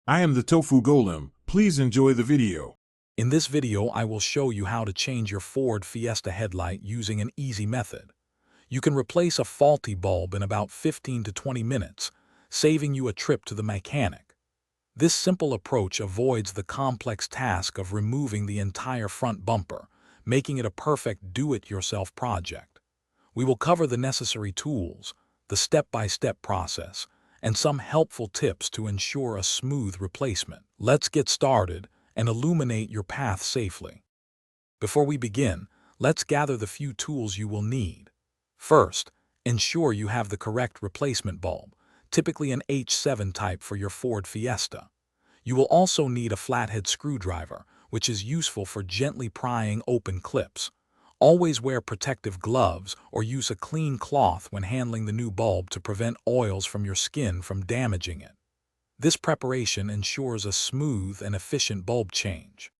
I am the Tofu Golem. Please enjoy the video. In this video, I will show you how to change your Ford Fiesta headlight using an easy method. You can replace a faulty bulb in about 15 to 20 minutes, saving you a trip to the mechanic. This simple approach avoids the complex task of removing the entire front bumper, making it a perfect do-it-yourself project. We will cover the necessary tools, the step-by-step process, and some helpful tips to ensure a smooth replacement. Let's get started and illuminate your path safely. Before we begin, let's gather the few tools you will need. First, ensure you have the correct replacement bulb, typically an H7 type for your Ford Fiesta. You will also need a flathead screwdriver, which is useful for gently prying open clips. Always wear protective gloves or use a clean cloth when handling the new bulb to prevent oils from your skin from damaging it. This preparation ensures a smooth and efficient bulb change.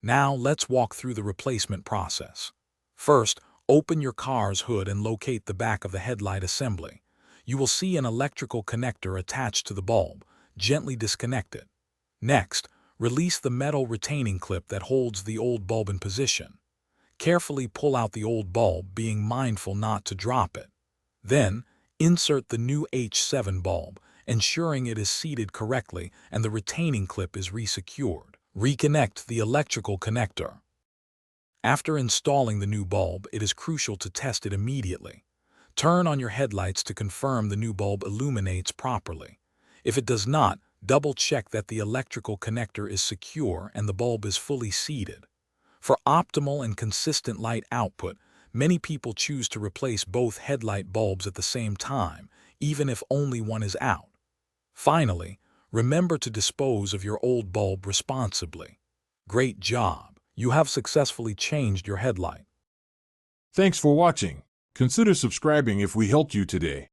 Now let's walk through the replacement process. First, open your car's hood and locate the back of the headlight assembly. You will see an electrical connector attached to the bulb. Gently disconnect it. Next, release the metal retaining clip that holds the old bulb in position. Carefully pull out the old bulb, being mindful not to drop it. Then, insert the new H7 bulb, ensuring it is seated correctly and the retaining clip is resecured. Reconnect the electrical connector. After installing the new bulb, it is crucial to test it immediately. Turn on your headlights to confirm the new bulb illuminates properly. If it does not, double-check that the electrical connector is secure and the bulb is fully seated. For optimal and consistent light output, many people choose to replace both headlight bulbs at the same time, even if only one is out. Finally, remember to dispose of your old bulb responsibly. Great job! You have successfully changed your headlight. Thanks for watching. Consider subscribing if we helped you today.